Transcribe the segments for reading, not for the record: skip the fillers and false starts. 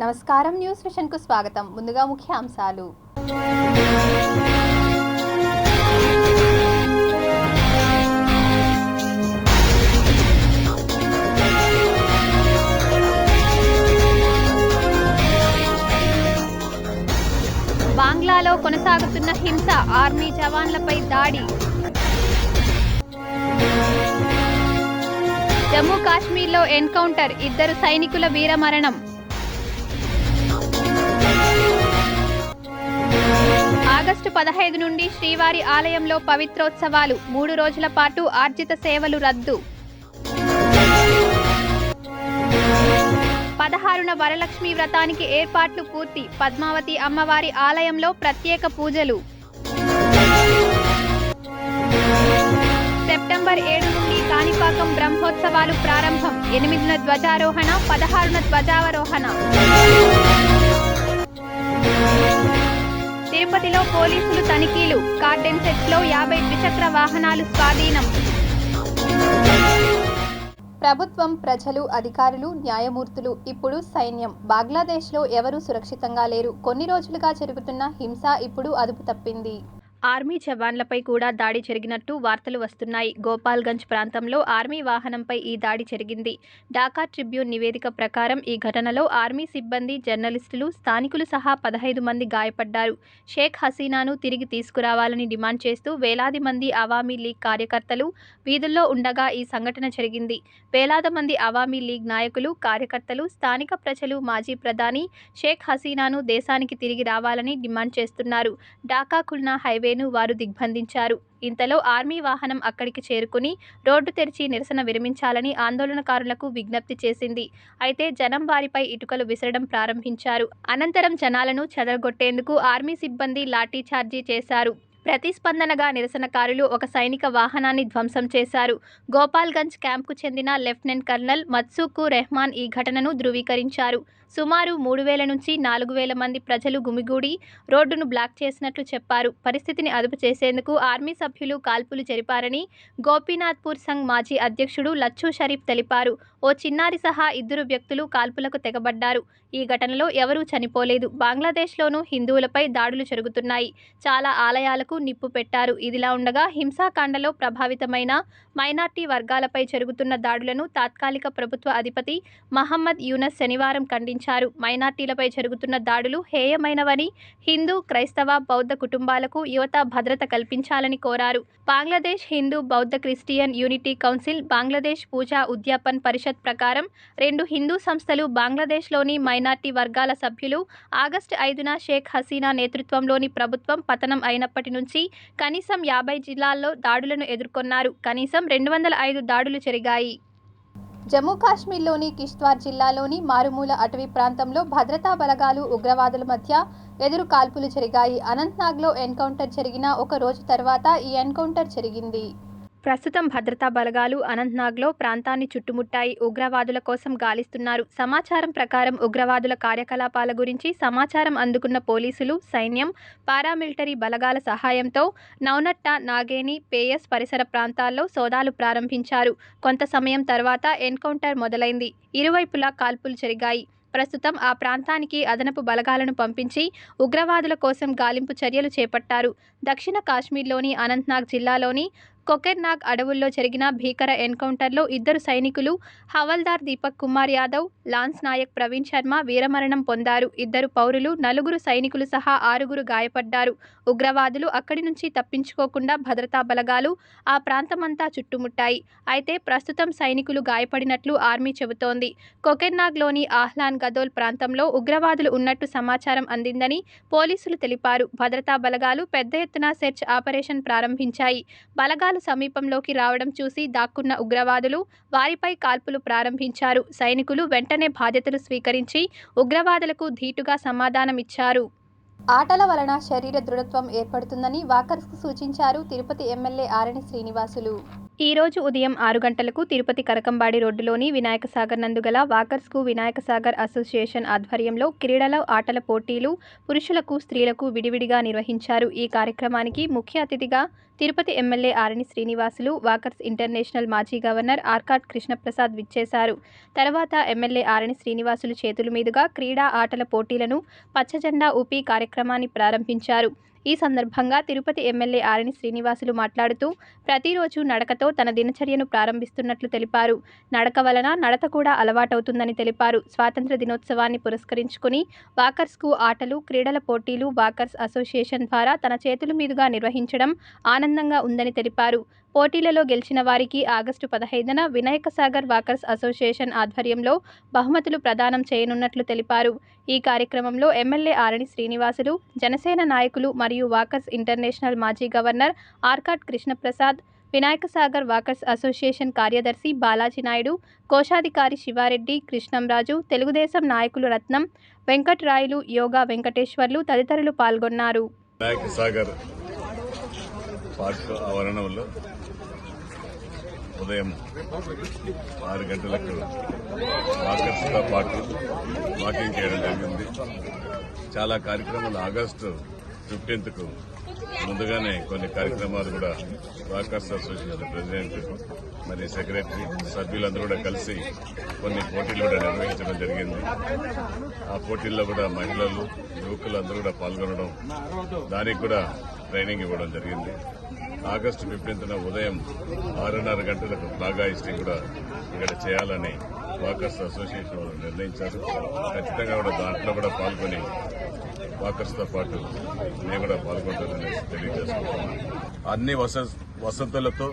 నమస్కారం, news vision కు స్వాగతం. ముందుగా ముఖ్య అంశాలు. బంగ్లాలో కొనసాగుతున్న హింస, ఆర్మీ జవాన్లపై దాడి. జమ్మూ కాశ్మీర్లో ఎన్కౌంటర్, 2 సైనికుల వీరమరణం. ఆగస్టు 15 నుండి శ్రీవారి ఆలయంలో పవిత్రోత్సవాలు, 3 రోజుల పాటు ఆర్జిత సేవలు రద్దు. 16న వరలక్ష్మి వ్రతానికి ఏర్పాట్లు పూర్తి, పద్మావతి అమ్మవారి ఆలయంలో ప్రత్యేక పూజలు. సెప్టెంబర్ 7 నుండి కాణిపాకం బ్రహ్మోత్సవాలు ప్రారంభం, 8న ధ్వజారోహణ, 16న ధ్వజావరోహణ. తిరుపతిలో పోలీసులు తనిఖీలు, కార్డెన్ సెట్స్లో 50 ద్విచక్ర వాహనాలు స్వాధీనం. ప్రభుత్వం, ప్రజలు, అధికారులు, న్యాయమూర్తులు, ఇప్పుడు సైన్యం. బంగ్లాదేశ్లో ఎవరూ సురక్షితంగా లేరు. కొన్ని రోజులుగా జరుగుతున్న హింస ఇప్పుడు అదుపు తప్పింది. ఆర్మీ జవాన్లపై కూడా దాడి జరిగినట్టు వార్తలు వస్తున్నాయి. గోపాల్గంజ్ ప్రాంతంలో ఆర్మీ వాహనంపై ఈ దాడి జరిగింది. ఢాకా ట్రిబ్యూన్ నివేదిక ప్రకారం ఈ ఘటనలో ఆర్మీ సిబ్బంది, జర్నలిస్టులు, స్థానికులు సహా 15 మంది గాయపడ్డారు. షేక్ హసీనాను తిరిగి తీసుకురావాలని డిమాండ్ చేస్తూ వేలాది మంది అవామీ లీగ్ కార్యకర్తలు వీధుల్లో ఉండగా ఈ సంఘటన జరిగింది. వేలాది మంది అవామీ లీగ్ నాయకులు, కార్యకర్తలు, స్థానిక ప్రజలు మాజీ ప్రధాని షేక్ హసీనాను దేశానికి తిరిగి రావాలని డిమాండ్ చేస్తున్నారు. ఢాకా ఖుల్నా హైవేను వారు దిగ్బంధించారు. ఇంతలో ఆర్మీ వాహనం అక్కడికి చేరుకుని రోడ్డు తెరిచి నిరసన విరమించాలని ఆందోళనకారులకు విజ్ఞప్తి చేసింది. అయితే జనం వారిపై ఇటుకలు విసరడం ప్రారంభించారు. అనంతరం జనాలను చెదరగొట్టేందుకు ఆర్మీ సిబ్బంది లాఠీచార్జీ చేశారు. ప్రతిస్పందనగా నిరసనకారులు ఒక సైనిక వాహనాన్ని ధ్వంసం చేశారు. గోపాల్గంజ్ క్యాంప్కు చెందిన లెఫ్టినెంట్ కర్నల్ మత్సూకు రెహమాన్ ఈ ఘటనను ధృవీకరించారు. సుమారు 3000 నుంచి 4000 మంది ప్రజలు గుమిగూడి రోడ్డును బ్లాక్ చేసినట్లు చెప్పారు. పరిస్థితిని అదుపు చేసేందుకు ఆర్మీ సభ్యులు కాల్పులు జరిపారని గోపీనాథ్పూర్ సంఘ్ మాజీ అధ్యక్షుడు లచ్చూ షరీఫ్ తెలిపారు. ఓ చిన్నారి సహా 2 వ్యక్తులు కాల్పులకు తెగబడ్డారు. ఈ ఘటనలో ఎవరూ చనిపోలేదు. బంగ్లాదేశ్లోనూ హిందువులపై దాడులు జరుగుతున్నాయి. చాలా ఆలయాలకు నిప్పు పెట్టారు. ఇదిలా ఉండగా హింసాకాండలో ప్రభావితమైన మైనార్టీ వర్గాలపై జరుగుతున్న దాడులను తాత్కాలిక ప్రభుత్వ అధిపతి మహమ్మద్ యూనస్ శనివారం ఖండించారు. మైనార్టీలపై జరుగుతున్న దాడులు హేయమైనవని, హిందూ, క్రైస్తవ, బౌద్ధ కుటుంబాలకు యువత భద్రత కల్పించాలని కోరారు. బంగ్లాదేశ్ హిందూ, బౌద్ధ, క్రిస్టియన్ యూనిటీ కౌన్సిల్, బంగ్లాదేశ్ పూజా ఉద్యాపన్ పరిషత్ ప్రకారం 2 హిందూ సంస్థలు బంగ్లాదేశ్లోని మైనార్టీ వర్గాల సభ్యులు ఆగస్టు 5న షేక్ హసీనా నేతృత్వంలోని ప్రభుత్వం పతనం అయినప్పటి నుంచి కనీసం 50 జిల్లాల్లో దాడులను ఎదుర్కొన్నారు. కనీసం 205 దాడులు జరిగాయి. జమ్మూ కాశ్మీర్లోని కిష్త్వార్ జిల్లాలోని మారుమూల అటవీ ప్రాంతంలో భద్రతా బలగాలు, ఉగ్రవాదుల మధ్య ఎదురు కాల్పులు జరిగాయి. అనంతనాగ్లో ఎన్కౌంటర్ జరిగిన ఒక రోజు తర్వాత ఈ ఎన్కౌంటర్ జరిగింది. ప్రస్తుతం భద్రతా బలగాలు అనంతనాగ్లో ప్రాంతాన్ని చుట్టుముట్టాయి. ఉగ్రవాదుల కోసం గాలిస్తున్నారు. సమాచారం ప్రకారం ఉగ్రవాదుల కార్యకలాపాల గురించి సమాచారం అందుకున్న పోలీసులు, సైన్యం, పారామిలిటరీ బలగాల సహాయంతో నౌనట్టా, నాగేని, పేయస్ పరిసర ప్రాంతాల్లో సోదాలు ప్రారంభించారు. కొంత సమయం తర్వాత ఎన్కౌంటర్ మొదలైంది. ఇరువైపులా కాల్పులు జరిగాయి. ప్రస్తుతం ఆ ప్రాంతానికి అదనపు బలగాలను పంపించి ఉగ్రవాదుల కోసం గాలింపు చర్యలు చేపట్టారు. దక్షిణ కాశ్మీర్లోని అనంతనాగ్ జిల్లాలోని కొకెర్నాగ్ అడవుల్లో జరిగిన భీకర ఎన్కౌంటర్లో 2 సైనికులు, హవల్దార్ దీపక్ కుమార్ యాదవ్, లాన్స్ నాయక్ ప్రవీణ్ శర్మ వీరమరణం పొందారు. 2 పౌరులు, 4 సైనికులు సహా 6 గాయపడ్డారు. ఉగ్రవాదులు అక్కడి నుంచి తప్పించుకోకుండా భద్రతా బలగాలు ఆ ప్రాంతమంతా చుట్టుముట్టాయి. అయితే ప్రస్తుతం సైనికులు గాయపడినట్లు ఆర్మీ చెబుతోంది. కొకెర్నాగ్లోని ఆహ్లాన్ గదోల్ ప్రాంతంలో ఉగ్రవాదులు ఉన్నట్టు సమాచారం అందిందని పోలీసులు తెలిపారు. భద్రతా బలగాలు పెద్ద ఎత్తున సెర్చ్ ఆపరేషన్ ప్రారంభించాయి. బలగాలు సమీపంలోకి రావడం చూసి దాక్కున్న ఉగ్రవాదులు వారిపై కాల్పులు ప్రారంభించారు. సైనికులు వెంటనే బాధ్యతలు స్వీకరించి ఉగ్రవాదులకు ధీటుగా సమాధానమిచ్చారు. ఆటల వలన శరీర దృఢత్వం ఏర్పడుతుందని వాకర్స్కు సూచించారు తిరుపతి ఎమ్మెల్యే ఆరణి శ్రీనివాసులు. ఈ రోజు ఉదయం 6 గంటలకు తిరుపతి కరకంబాడి రోడ్డులోని వినాయక సాగర్ నందు గల వాకర్స్కు వినాయక సాగర్ అసోసియేషన్ ఆధ్వర్యంలో క్రీడల ఆటల పోటీలు పురుషులకు స్త్రీలకు విడివిడిగా నిర్వహించారు. ఈ కార్యక్రమానికి ముఖ్య అతిథిగా తిరుపతి ఎమ్మెల్యే ఆరణి శ్రీనివాసులు, వాకర్స్ ఇంటర్నేషనల్ మాజీ గవర్నర్ ఆర్కాట్ కృష్ణప్రసాద్ విచ్చేశారు. తర్వాత ఎమ్మెల్యే ఆరణి శ్రీనివాసులు చేతుల మీదుగా క్రీడా ఆటల పోటీలను పచ్చజెండా ఊపి కార్యక్రమాన్ని ప్రారంభించారు. ఈ సందర్భంగా తిరుపతి ఎమ్మెల్యే ఆరణి శ్రీనివాసులు మాట్లాడుతూ ప్రతిరోజు నడకతో తన దినచర్యను ప్రారంభిస్తున్నట్లు తెలిపారు. నడక వలన నడత కూడా అలవాటవుతుందని తెలిపారు. స్వాతంత్ర దినోత్సవాన్ని పురస్కరించుకుని వాకర్స్కు ఆటలు, క్రీడల పోటీలు వాకర్స్ అసోసియేషన్ ద్వారా తన చేతుల మీదుగా నిర్వహించడం ఆనందంగా ఉందని తెలిపారు. పోటీలలో గెలిచిన వారికి ఆగస్టు 15న వినాయక సాగర్ వాకర్స్ అసోసియేషన్ ఆధ్వర్యంలో బహుమతులు ప్రదానం చేయనున్నట్లు తెలిపారు. ఈ కార్యక్రమంలో ఎమ్మెల్యే ఆరణి శ్రీనివాసులు, జనసేన నాయకులు మరియు వాకర్స్ ఇంటర్నేషనల్ మాజీ governor Arcot Krishnaprasad, Vinayaka Sagar walkers association కార్యదర్శి బాలాజీ నాయుడు, కోశాధికారి శివారెడ్డి, కృష్ణంరాజు, తెలుగుదేశం నాయకులు రత్నం, వెంకట్రాయులు, యోగా వెంకటేశ్వర్లు తదితరులు పాల్గొన్నారు. వినాయక సాగర్ పార్క్ ఆవరణంలో ఉదయం 6 గంటలకు వాకర్స్తో పాటు వాకింగ్ చేయడం జరిగింది. చాలా కార్యక్రమాలు ఆగస్టు 15కు ముందుగానే కొన్ని కార్యక్రమాలు కూడా వాకర్స్ అసోసియేషన్ ప్రెసిడెంట్ మరి సెక్రటరీ సభ్యులందరూ కూడా కలిసి కొన్ని పోటీలు కూడా నిర్వహించడం జరిగింది. ఆ పోటీల్లో కూడా మహిళలు, యువకులు అందరూ కూడా పాల్గొనడం, దానికి కూడా ట్రైనింగ్ ఇవ్వడం జరిగింది. ఆగస్టు 15న ఉదయం 6:30 గంటలకు ఫ్లాగ్ హాయిస్టింగ్ కూడా ఇక్కడ చేయాలని వాకర్స్ అసోసియేషన్ వాళ్ళు నిర్ణయించారు. ఖచ్చితంగా కూడా దాంట్లో కూడా పాల్గొని వాకర్స్తో పాటు నేను కూడా పాల్గొంటానని తెలియజేసుకుంటున్నాను. అన్ని వసతులతో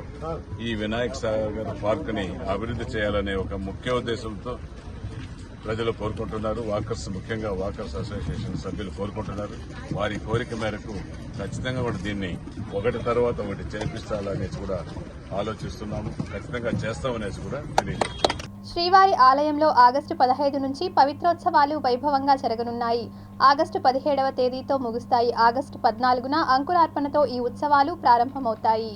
ఈ వినాయక సాగర్ పార్క్ ని అభివృద్ధి చేయాలనే ఒక ముఖ్య ఉద్దేశంతో ప్రజలు కోరుకుంటున్నారు. వాకర్స్, ముఖ్యంగా వాకర్స్ అసోసియేషన్ సభ్యులు కోరుకుంటున్నారు. వారి కోరిక మేరకు ఖచ్చితంగా కూడా దీన్ని ఒకటి తర్వాత ఒకటి చేర్పించాలనేసి కూడా ఆలోచిస్తున్నాము. ఖచ్చితంగా చేస్తామనేసి కూడా తెలియజేస్తున్నాము. శ్రీవారి ఆలయంలో ఆగస్టు 15 నుంచి పవిత్రోత్సవాలు వైభవంగా జరగనున్నాయి. ఆగస్టు 17వ తేదీతో ముగుస్తాయి. ఆగస్టు 14న అంకురార్పణతో ఈ ఉత్సవాలు ప్రారంభమవుతాయి.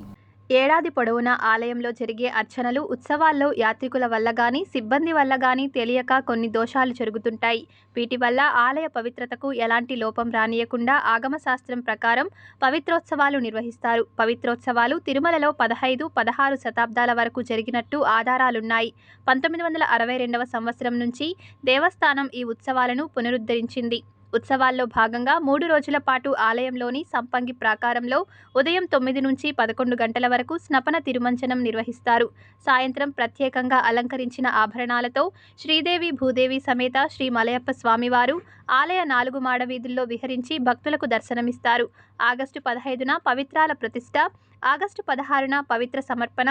ఏడాది పొడవునా ఆలయంలో జరిగే అర్చనలు, ఉత్సవాల్లో యాత్రికుల వల్ల గానీ, సిబ్బంది వల్ల గానీ తెలియక కొన్ని దోషాలు జరుగుతుంటాయి. వీటి వల్ల ఆలయ పవిత్రతకు ఎలాంటి లోపం రానియకుండా ఆగమశాస్త్రం ప్రకారం పవిత్రోత్సవాలు నిర్వహిస్తారు. పవిత్రోత్సవాలు తిరుమలలో 15, 16 శతాబ్దాల వరకు జరిగినట్టు ఆధారాలున్నాయి. 1962వ సంవత్సరం నుంచి దేవస్థానం ఈ ఉత్సవాలను పునరుద్ధరించింది. ఉత్సవాల్లో భాగంగా 3 రోజుల పాటు ఆలయంలోని సంపంగి ప్రాకారంలో ఉదయం 9 నుంచి 11 గంటల వరకు స్నపన తిరుమంచనం నిర్వహిస్తారు. సాయంత్రం ప్రత్యేకంగా అలంకరించిన ఆభరణాలతో శ్రీదేవి భూదేవి సమేత శ్రీ మలయప్ప స్వామివారు ఆలయ 4 మాడ వీధుల్లో విహరించి భక్తులకు దర్శనమిస్తారు. ఆగస్టు 15న పవిత్రాల ప్రతిష్ఠ, ఆగస్టు 16న పవిత్ర సమర్పణ,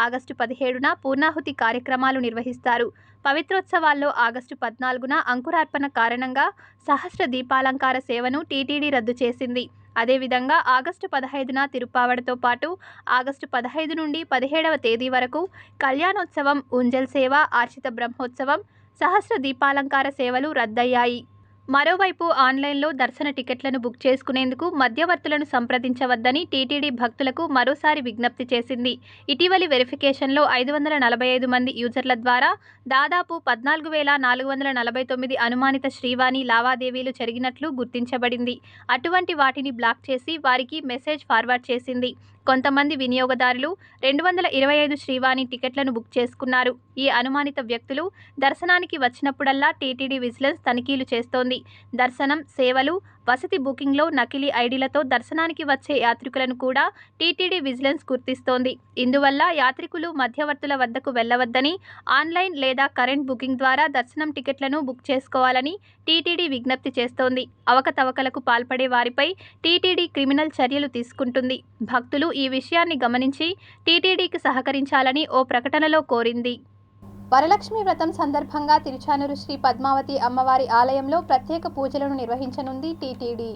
ఆగస్టు 17న పూర్ణాహుతి కార్యక్రమాలు నిర్వహిస్తారు. పవిత్రోత్సవాల్లో ఆగస్టు 14న అంకురార్పణ కారణంగా సహస్ర దీపాలంకార సేవను టీటీడీ రద్దు చేసింది. అదేవిధంగా ఆగస్టు 15న తిరుప్పావడతో పాటు ఆగస్టు 15 నుండి 17వ తేదీ వరకు కళ్యాణోత్సవం, ఉంజల్ సేవ, ఆర్చిత బ్రహ్మోత్సవం, సహస్ర దీపాలంకార సేవలు రద్దయ్యాయి. మరోవైపు ఆన్లైన్లో దర్శన టికెట్లను బుక్ చేసుకునేందుకు మధ్యవర్తులను సంప్రదించవద్దని టీటీడీ భక్తులకు మరోసారి విజ్ఞప్తి చేసింది. ఇటీవలి వెరిఫికేషన్లో 545 మంది యూజర్ల ద్వారా దాదాపు 14,449 అనుమానిత శ్రీవాణి లావాదేవీలు జరిగినట్లు గుర్తించబడింది. అటువంటి వాటిని బ్లాక్ చేసి వారికి మెసేజ్ ఫార్వర్డ్ చేసింది. కొంతమంది వినియోగదారులు 225 శ్రీవాణి టికెట్లను బుక్ చేసుకున్నారు. ఈ అనుమానిత వ్యక్తులు దర్శనానికి వచ్చినప్పుడల్లా టీటీడీ విజిలెన్స్ తనిఖీలు చేస్తోంది. దర్శనం, సేవలు, వసతి బుకింగ్లో నకిలీ ఐడీలతో దర్శనానికి వచ్చే యాత్రికులను కూడా టీటీడీ విజిలెన్స్ గుర్తిస్తోంది. ఇందువల్ల యాత్రికులు మధ్యవర్తుల వద్దకు వెళ్లవద్దని, ఆన్లైన్ లేదా కరెంట్ బుకింగ్ ద్వారా దర్శనం టికెట్లను బుక్ చేసుకోవాలని టీటీడీ విజ్ఞప్తి చేస్తోంది. అవకతవకలకు పాల్పడే వారిపై టీటీడీ క్రిమినల్ చర్యలు తీసుకుంటుంది. భక్తులు ఈ విషయాన్ని గమనించి టీటీడీకి సహకరించాలని ఓ ప్రకటనలో కోరింది. వరలక్ష్మి వ్రతం సందర్భంగా తిరుచానూరు శ్రీ పద్మావతి అమ్మవారి ఆలయంలో ప్రత్యేక పూజలను నిర్వహించనుంది టీటీడీ.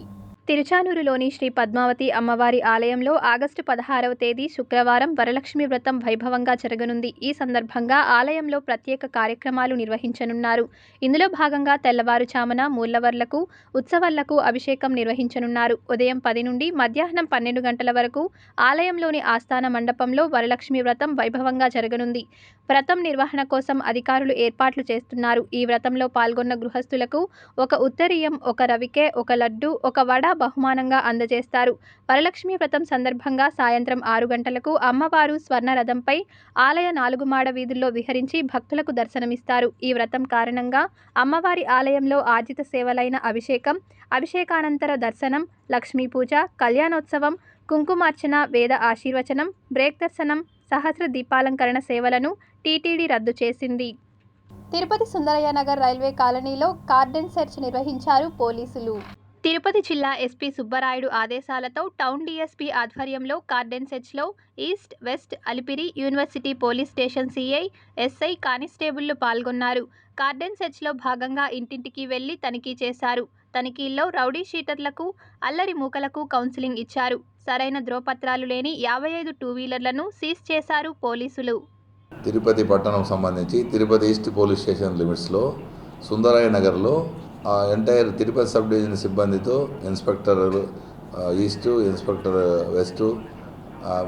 తిరుచానూరులోని శ్రీ పద్మావతి అమ్మవారి ఆలయంలో ఆగస్టు 16వ తేదీ శుక్రవారం వరలక్ష్మి వ్రతం వైభవంగా జరగనుంది. ఈ సందర్భంగా ఆలయంలో ప్రత్యేక కార్యక్రమాలు నిర్వహించనున్నారు. ఇందులో భాగంగా తెల్లవారుజామున మూలవర్లకు, ఉత్సవాలకు అభిషేకం నిర్వహించనున్నారు. ఉదయం 10 నుండి మధ్యాహ్నం 12 గంటల వరకు ఆలయంలోని ఆస్థాన మండపంలో వరలక్ష్మి వ్రతం వైభవంగా జరగనుంది. వ్రతం నిర్వహణ కోసం అధికారులు ఏర్పాట్లు చేస్తున్నారు. ఈ వ్రతంలో పాల్గొన్న గృహస్థులకు ఒక ఉత్తరీయం, ఒక రవికె, ఒక లడ్డు, ఒక వడ బహుమానంగా అందజేస్తారు. వరలక్ష్మి వ్రతం సందర్భంగా సాయంత్రం 6 గంటలకు అమ్మవారు స్వర్ణ రథంపై ఆలయ 4 మాడ వీధుల్లో విహరించి భక్తులకు దర్శనమిస్తారు. ఈ వ్రతం కారణంగా అమ్మవారి ఆలయంలో ఆర్జిత సేవలైన అభిషేకం, అభిషేకానంతర దర్శనం, లక్ష్మీ పూజ, కళ్యాణోత్సవం, కుంకుమార్చన, వేద ఆశీర్వచనం, బ్రేక్ దర్శనం, సహస్ర దీపాలంకరణ సేవలను టీటీడీ రద్దు చేసింది. తిరుపతి సుందరయ్య నగర్ రైల్వే కాలనీలో కార్డన్ సెర్చ్ నిర్వహించారు పోలీసులు. తిరుపతి జిల్లా ఎస్పీ సుబ్బరాయుడు ఆదేశాలతో టౌన్ డీఎస్పీ ఆధ్వర్యంలో కార్డన్ సెర్చ్లో east, west, Alipiri, university police station CI, SI, కానిస్టేబుళ్లు పాల్గొన్నారు. కార్డన్ సెర్చ్లో భాగంగా ఇంటింటికి వెళ్లి తనిఖీ చేశారు. తనిఖీల్లో రౌడీ షీటర్లకు, అల్లరి మూకలకు కౌన్సిలింగ్ ఇచ్చారు. సరైన ధ్రువపత్రాలు లేని 55 టూ-వీలర్లను సీజ్ చేశారు పోలీసులు. తిరుపతి పట్టణం సంబంధించి తిరుపతి ఈస్ట్ పోలీస్ స్టేషన్ లిమిట్స్లో సుందరయ్య నగర్లో ఎంటైర్ తిరుపతి సబ్ డివిజన్ సిబ్బందితో ఇన్స్పెక్టర్ ఈస్టు, ఇన్స్పెక్టర్ వెస్టు,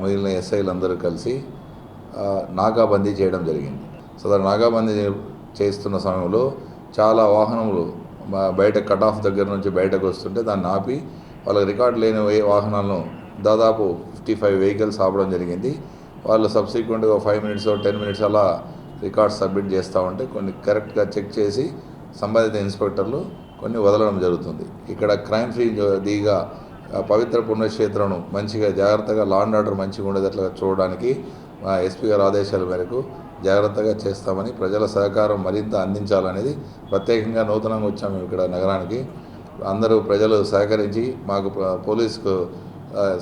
మిగిలిన ఎస్ఐలు అందరూ కలిసి నాకాబందీ చేయడం జరిగింది. సో నాకాబందీ చేస్తున్న సమయంలో చాలా వాహనములు బయట కట్ ఆఫ్ దగ్గర నుంచి బయటకు వస్తుంటే దాన్ని ఆపి వాళ్ళకి రికార్డు లేని వాహనాలను దాదాపు 55 వెహికల్స్ ఆపడం జరిగింది. వాళ్ళు సబ్సిక్వెంట్గా 5 మినిట్స్ 10 మినిట్స్ అలా రికార్డ్స్ సబ్మిట్ చేస్తూ ఉంటే కొన్ని కరెక్ట్గా చెక్ చేసి సంబంధిత ఇన్స్పెక్టర్లు కొన్ని వదలడం జరుగుతుంది. ఇక్కడ క్రైమ్ ఫ్రీ డీగా పవిత్ర పుణ్యక్షేత్రం మంచిగా జాగ్రత్తగా లా అండ్ ఆర్డర్ మంచిగా ఉండేటట్లుగా చూడడానికి మా ఎస్పీ గారి ఆదేశాల మేరకు జాగ్రత్తగా చేస్తామని, ప్రజల సహకారం మరింత అందించాలనేది ప్రత్యేకంగా నూతనంగా వచ్చాము ఇక్కడ నగరానికి. అందరూ ప్రజలు సహకరించి మాకు పోలీసుకు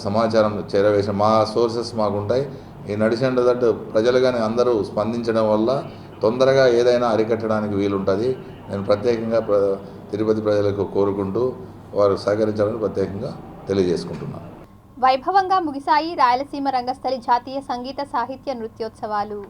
సమాచారం చేరవేసి మా సోర్సెస్ మాకుంటాయి. ఈ నడిచండి దట్ ప్రజలు కానీ అందరూ స్పందించడం వల్ల తొందరగా ఏదైనా అరికట్టడానికి వీలుంటుంది. నేను ప్రత్యేకంగా తిరుపతి ప్రజలకు కోరుకుంటూ వారు సహకరించాలని ప్రత్యేకంగా తెలియజేసుకుంటున్నాను. వైభవంగా ముగిశాయి రాయలసీమ రంగస్థలి జాతీయ సంగీత సాహిత్య నృత్యోత్సవాలు.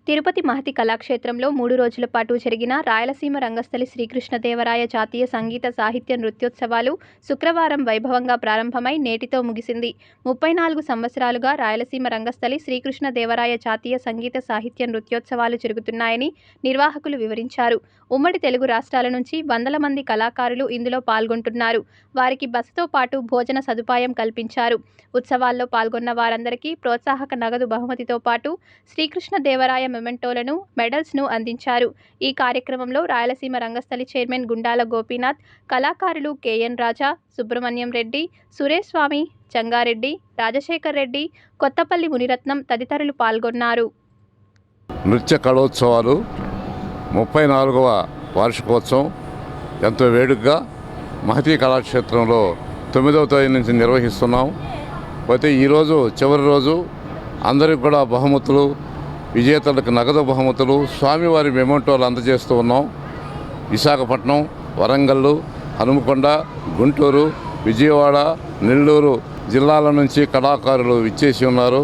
తిరుపతి మహతి కళాక్షేత్రంలో 3 రోజుల పాటు జరిగిన రాయలసీమ రంగస్థలి శ్రీకృష్ణదేవరాయ జాతీయ సంగీత సాహిత్య నృత్యోత్సవాలు శుక్రవారం వైభవంగా ప్రారంభమై నేటితో ముగిసింది. 34 సంవత్సరాలుగా రాయలసీమ రంగస్థలి శ్రీకృష్ణదేవరాయ జాతీయ సంగీత సాహిత్య నృత్యోత్సవాలు జరుగుతున్నాయని నిర్వాహకులు వివరించారు. ఉమ్మడి తెలుగు రాష్ట్రాల నుంచి వందల మంది కళాకారులు ఇందులో పాల్గొంటున్నారు. వారికి బసతో పాటు భోజన సదుపాయం కల్పించారు. ఉత్సవాల్లో పాల్గొన్న వారందరికీ ప్రోత్సాహక నగదు బహుమతితో పాటు శ్రీకృష్ణదేవరాయ మెమెంటోలను, మెడల్స్ను అందించారు. ఈ కార్యక్రమంలో రాయలసీమ రంగస్థలి చైర్మన్ గుండాల గోపీనాథ్, కళాకారులు కేఎన్ రాజా, సుబ్రహ్మణ్యం రెడ్డి, సురేష్ స్వామి, చంగారెడ్డి, రాజశేఖర్ రెడ్డి, కొత్తపల్లి మునిరత్నం తదితరులు పాల్గొన్నారు. నృత్య కళోత్సవాలు 34వ వార్షికోత్సవం ఎంతో వేడుకగా మహతీ కళాక్షేత్రంలో 9వ తేదీ నుంచి నిర్వహిస్తున్నాం. అయితే ఈరోజు చివరి రోజు అందరికి కూడా బహుమతులు, విజేతలకు నగదు బహుమతులు, స్వామివారి మెమెంటోలు అందజేస్తూ ఉన్నాం. విశాఖపట్నం, వరంగల్, హనుమకొండ, గుంటూరు, విజయవాడ, నెల్లూరు జిల్లాల నుంచి కళాకారులు విచ్చేసి ఉన్నారు.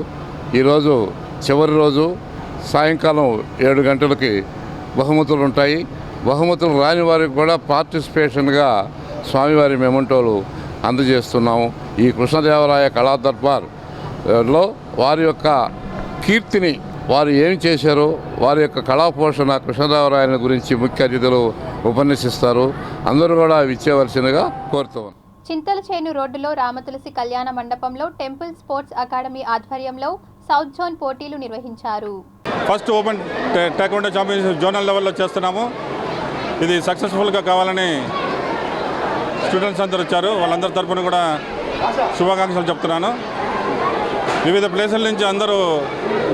ఈరోజు చివరి రోజు సాయంకాలం 7 గంటలకి బహుమతులు ఉంటాయి. బహుమతులు రాని వారికి కూడా పార్టిసిపేషన్గా స్వామివారి మెమెంటోలు అందజేస్తున్నాము. ఈ కృష్ణదేవరాయ కళా దర్బార్లో వారి యొక్క కీర్తిని, వారు ఏం చేశారో, వారి యొక్క కళా పోషణ, కృష్ణదేవరాయల గురించి ముఖ్య అతిథులు ఉపన్యసిస్తారు. అందరూ కూడా విచ్చేవలసిందిగా కోరుతున్నాను. చింతలచేను రోడ్డులో రామతులసి కళ్యాణ మండపంలో టెంపుల్ స్పోర్ట్స్ అకాడమీ ఆధ్వర్యంలో సౌత్ జోన్ పోటీలు నిర్వహించారు. First open taekwondo championship zonal లెవెల్లో చేస్తున్నాము. ఇది సక్సెస్ఫుల్గా కావాలని స్టూడెంట్స్ అందరూ వచ్చారు. వాళ్ళందరి తరఫున కూడా శుభాకాంక్షలు చెప్తున్నాను. వివిధ ప్లేసుల నుంచి అందరూ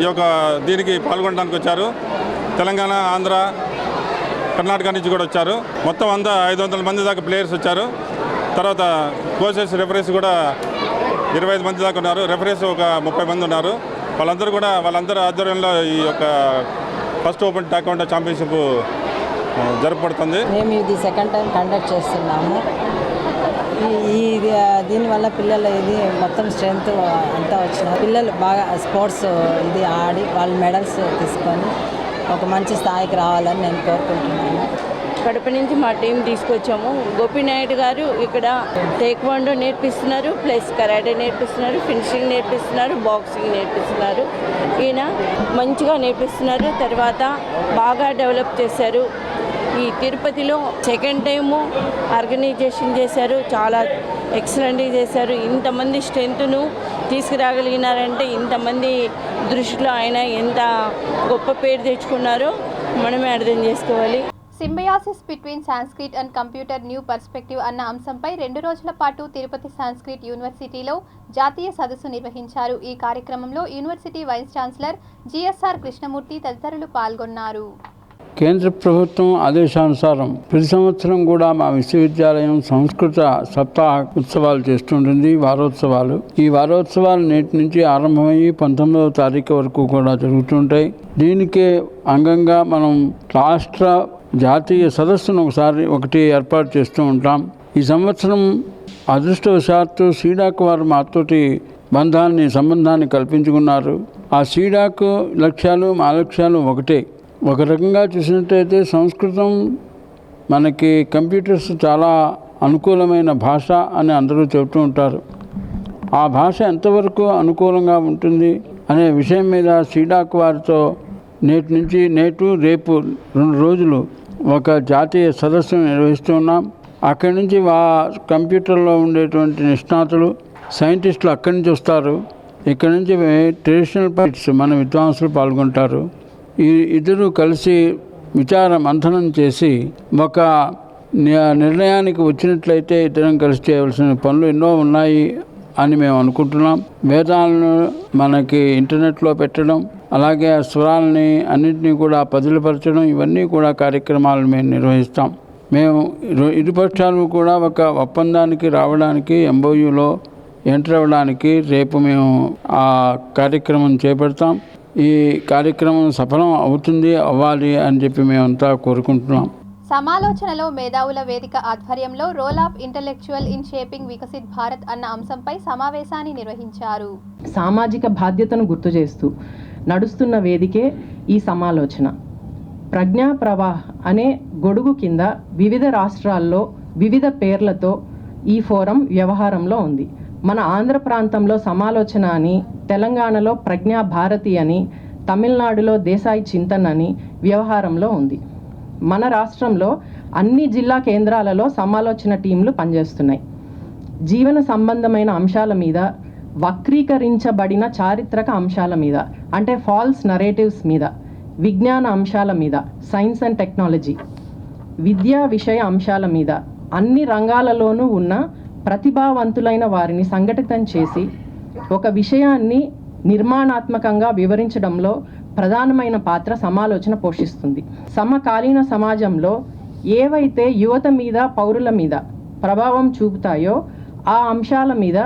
ఈ యొక్క దీనికి పాల్గొనడానికి వచ్చారు. తెలంగాణ, ఆంధ్ర, కర్ణాటక నుంచి కూడా వచ్చారు. మొత్తం అంతా 500 మంది దాకా ప్లేయర్స్ వచ్చారు. తర్వాత కోచెస్, రెఫరీస్ కూడా 25 మంది దాకా ఉన్నారు. రెఫరీస్ ఒక 30 మంది ఉన్నారు. వాళ్ళందరూ ఆధ్వర్యంలో ఈ యొక్క ఫస్ట్ ఓపెన్ టేక్వాండో ఛాంపియన్షిప్ జరపబడుతుంది. మేము ఇది సెకండ్ టైం కండక్ట్ చేస్తున్నాము. దీనివల్ల పిల్లల ఇది మొత్తం స్ట్రెంగ్త్ అంతా వచ్చిన పిల్లలు బాగా స్పోర్ట్స్ ఇది ఆడి వాళ్ళు మెడల్స్ తీసుకొని ఒక మంచి స్థాయికి రావాలని నేను కోరుకుంటున్నాను. కడప నుంచి మా టీం తీసుకొచ్చాము. గోపీనాయుడు గారు ఇక్కడ టేక్వాండో నేర్పిస్తున్నారు, ప్లస్ కరాటే నేర్పిస్తున్నారు, ఫినిషింగ్ నేర్పిస్తున్నారు, బాక్సింగ్ నేర్పిస్తున్నారు. ఈయన మంచిగా నేర్పిస్తున్నారు. తర్వాత బాగా డెవలప్ చేశారు. ఈ తిరుపతిలో సెకండ్ టైము ఆర్గనైజేషన్ చేశారు, చాలా ఎక్సలెంట్గా చేశారు. ఇంతమంది స్ట్రెంత్ను తీసుకురాగలిగినారంటే ఇంతమంది దృష్టిలో ఆయన ఎంత గొప్ప పేరు తెచ్చుకున్నారో మనమే అర్థం చేసుకోవాలి. Symbiosis between Sanskrit and computer new perspective అన్న అంశంపై 2 రోజుల పాటు తిరుపతి సాంస్క్రిట్ యూనివర్సిటీలో జాతీయ సదస్సు నిర్వహించారు. ఈ కార్యక్రమంలో university vice chancellor G S R Krishnamurthy తదితరులు పాల్గొన్నారు. కేంద్ర ప్రభుత్వం ఆదేశానుసారం ప్రతి సంవత్సరం కూడా మా విశ్వవిద్యాలయం సంస్కృత సప్తాహ ఉత్సవాలు చేస్తుంటుంది, వారోత్సవాలు. ఈ వారోత్సవాలు నేటి నుంచి ఆరంభమయ్యి 19వ తారీఖు వరకు కూడా జరుగుతుంటాయి. దీనికే అంగంగా మనం రాష్ట్ర జాతీయ సదస్సును ఒకటి ఏర్పాటు చేస్తూ ఉంటాం. ఈ సంవత్సరం అదృష్టవశాత్తు సీడాక్ వారు మాతోటి సంబంధాన్ని కల్పించుకున్నారు. ఆ సీడాక్ లక్ష్యాలు మా లక్ష్యాలు ఒకటే. ఒక రకంగా చూసినట్టయితే సంస్కృతం మనకి కంప్యూటర్స్ చాలా అనుకూలమైన భాష అని అందరూ చెబుతూ ఉంటారు. ఆ భాష ఎంతవరకు అనుకూలంగా ఉంటుంది అనే విషయం మీద సీడాక్ వారితో రేపు 2 రోజులు ఒక జాతీయ సదస్సును నిర్వహిస్తున్నాం. అక్కడి నుంచి కంప్యూటర్లో ఉండేటువంటి నిష్ణాతులు సైంటిస్టులు అక్కడి నుంచి వస్తారు. ఇక్కడి నుంచి ట్రెడిషనల్ పార్టీస్ మన విద్వాంసులు పాల్గొంటారు. ఈ ఇద్దరు కలిసి విచార మంథనం చేసి ఒక నిర్ణయానికి వచ్చినట్లయితే ఇద్దరం కలిసి చేయవలసిన పనులు ఎన్నో ఉన్నాయి అని మేము అనుకుంటున్నాం. వేదాలను మనకి ఇంటర్నెట్లో పెట్టడం, అలాగే ఆ స్వరాలని అన్నింటినీ కూడా పదిలపరచడం, ఇవన్నీ కూడా కార్యక్రమాలు మేము నిర్వహిస్తాం. మేము ఇరుపక్షాలు కూడా ఒక ఒప్పందానికి రావడానికి MOUలో ఎంటర్ అవ్వడానికి రేపు మేము ఆ కార్యక్రమం చేపడతాం. ఈ కార్యక్రమం సఫలం అవ్వాలి అని చెప్పి మేమంతా కోరుకుంటున్నాం. సమాలోచనలో మేధావుల వేదిక ఆధ్వర్యంలో role of intellectual in shaping Viksit Bharat అన్న అంశంపై సమావేశాన్ని నిర్వహించారు. సామాజిక బాధ్యతను గుర్తు చేస్తూ నడుస్తున్న వేదికే ఈ సమాలోచన. ప్రజ్ఞా ప్రవాహ్ అనే గొడుగు కింద వివిధ రాష్ట్రాల్లో వివిధ పేర్లతో ఈ ఫోరం వ్యవహారంలో ఉంది. మన ఆంధ్ర ప్రాంతంలో సమాలోచన అని, తెలంగాణలో ప్రజ్ఞా భారతి అని, తమిళనాడులో దేశాయి చింతన్ అని వ్యవహారంలో ఉంది. మన రాష్ట్రంలో అన్ని జిల్లా కేంద్రాలలో సమాలోచన టీంలు పనిచేస్తున్నాయి. జీవన సంబంధమైన అంశాల మీద, వక్రీకరించబడిన చారిత్రక అంశాల మీద అంటే ఫాల్స్ నరేటివ్స్ మీద, విజ్ఞాన అంశాల మీద, సైన్స్ అండ్ టెక్నాలజీ, విద్యా విషయ అంశాల మీద అన్ని రంగాలలోనూ ఉన్న ప్రతిభావంతులైన వారిని సంఘటితం చేసి ఒక విషయాన్ని నిర్మాణాత్మకంగా వివరించడంలో ప్రధానమైన పాత్ర సమాలోచన పోషిస్తుంది. సమకాలీన సమాజంలో ఏవైతే యువత మీద, పౌరుల మీద ప్రభావం చూపుతాయో ఆ అంశాల మీద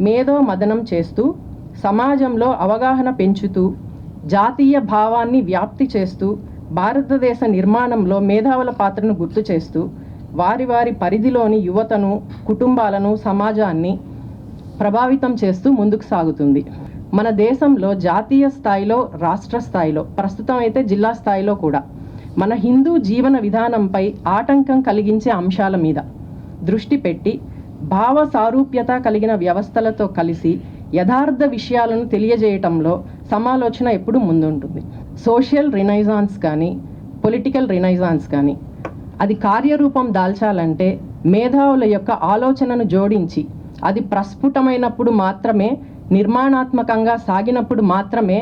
మేధో మదనం చేస్తూ సమాజంలో అవగాహన పెంచుతూ జాతీయ భావాన్ని వ్యాప్తి చేస్తూ భారతదేశ నిర్మాణంలో మేధావుల పాత్రను గుర్తు చేస్తూ వారి వారి పరిధిలోని యువతను, కుటుంబాలను, సమాజాన్ని ప్రభావితం చేస్తూ ముందుకు సాగుతుంది. మన దేశంలో జాతీయ స్థాయిలో, రాష్ట్ర స్థాయిలో, ప్రస్తుతం అయితే జిల్లా స్థాయిలో కూడా మన హిందూ జీవన విధానంపై ఆటంకం కలిగించే అంశాల మీద దృష్టి పెట్టి భావ సారూప్యత కలిగిన వ్యవస్థలతో కలిసి యథార్థ విషయాలను తెలియజేయటంలో సమాలోచన ఎప్పుడూ ముందుంటుంది. సోషల్ రినైజాన్స్ కానీ, పొలిటికల్ రినైజాన్స్ కానీ అది కార్యరూపం దాల్చాలంటే మేధావుల యొక్క ఆలోచనను జోడించి అది ప్రస్ఫుటమైనప్పుడు మాత్రమే, నిర్మాణాత్మకంగా సాగినప్పుడు మాత్రమే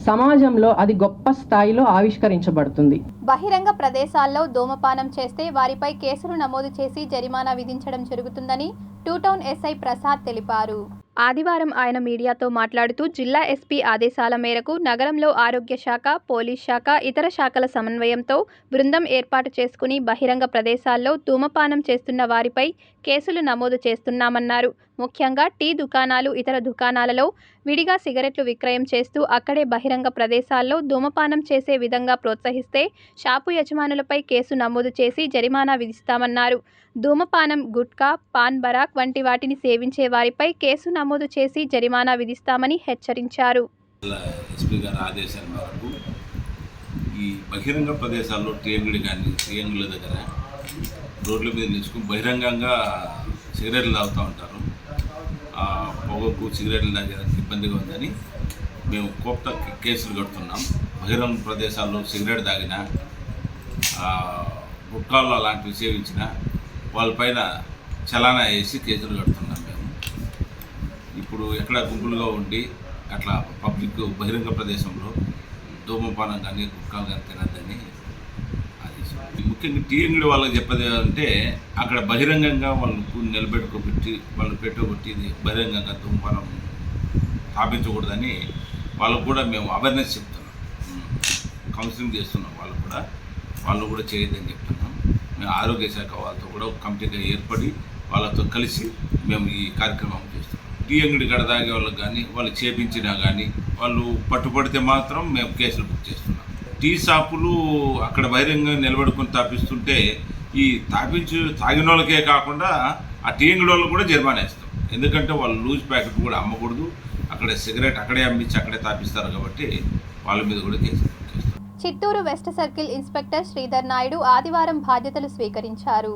సమాజంలో అది గొప్ప స్థాయిలో ఆవిష్కరించబడుతుంది. బహిరంగ ప్రదేశాల్లో ధూమపానం చేస్తే వారిపై కేసులు నమోదు చేసి జరిమానా విధించడం జరుగుతుందని 2 టౌన్ ఎస్ఐ ప్రసాద్ తెలిపారు. ఆదివారం ఆయన మీడియాతో మాట్లాడుతూ జిల్లా ఎస్పీ ఆదేశాల మేరకు నగరంలో ఆరోగ్య శాఖ, పోలీస్ శాఖ, ఇతర శాఖల సమన్వయంతో బృందం ఏర్పాటు చేసుకుని బహిరంగ ప్రదేశాల్లో ధూమపానం చేస్తున్న వారిపై కేసులు నమోదు చేస్తున్నామన్నారు. ముఖ్యంగా టీ దుకాణాలు, ఇతర దుకాణాలలో విడిగా సిగరెట్లు విక్రయం చేస్తూ అక్కడే బహిరంగ ప్రదేశాల్లో ధూమపానం చేసే విధంగా ప్రోత్సహిస్తే షాపు యజమానులపై కేసు నమోదు చేసి జరిమానా విధిస్తామన్నారు. ధూమపానం, గుట్కా, పాన్ బరాక్ వంటి వాటిని సేవించే వారిపై కేసు నమోదు చేసి జరిమానా విధిస్తామని హెచ్చరించారు. ఎస్పీ గారి ఆదేశాల మేరకు ఈ బహిరంగ ప్రదేశాల్లో టీఎంగడి కానీ టీఎంగుల దగ్గర రోడ్ల మీద నిలుచుకుని బహిరంగంగా సిగరెట్లు తాగుతూ ఉంటారు. పొగకు సిగరెట్లు తాగేదానికి ఇబ్బందిగా ఉందని మేము కోర్టు కేసులు కడుతున్నాం. బహిరంగ ప్రదేశాల్లో సిగరెట్ తాగిన, గుట్కాలు అలాంటివి సేవించిన వాళ్ళపైన చలానా వేసి కేసులు కడుతున్నాం. మేము ఇప్పుడు ఎక్కడ గుంపులుగా ఉండి అట్లా పబ్లిక్ బహిరంగ ప్రదేశంలో ధూమపానం కానీ గుట్కాలు కానీ తినద్దని అది ముఖ్యంగా టీఎంగడి వాళ్ళకి చెప్పేది అంటే అక్కడ బహిరంగంగా వాళ్ళు నిలబెట్టుకోబెట్టి వాళ్ళు పెట్టబెట్టి బహిరంగంగా ధూమపానం స్థాపించకూడదని వాళ్ళకు కూడా మేము అవేర్నెస్ చెప్తున్నాం, కౌన్సిలింగ్ చేస్తున్నాం. వాళ్ళు కూడా చేయొద్దని చెప్తున్నాం. మేము ఆరోగ్య శాఖ వాళ్ళతో కూడా ఒక కమిటీగా ఏర్పడి వాళ్ళతో కలిసి మేము ఈ కార్యక్రమం చేస్తున్నాం. టీ అంగడి గడ తాగే వాళ్ళకి కానీ వాళ్ళు చేపించినా కానీ వాళ్ళు పట్టుబడితే మాత్రం మేము కేసులు బుక్ చేస్తున్నాం. టీ షాపులు అక్కడ బహిరంగంగా నిలబడుకొని తాపిస్తుంటే ఈ తాగిన వాళ్ళకే కాకుండా ఆ టీ అంగడి వాళ్ళకు కూడా జరిమానా ఇస్తాం. ఎందుకంటే వాళ్ళు లూజ్ ప్యాకెట్ కూడా అమ్మకూడదు, అక్కడ సిగరెట్ అక్కడే అమ్మించి అక్కడే తాపిస్తారు కాబట్టి వాళ్ళ మీద కూడా కేసులు బుక్ చేస్తాం. Chittoor west circle inspector Sridhar Naidu ఆదివారం బాధ్యతలు స్వీకరించారు.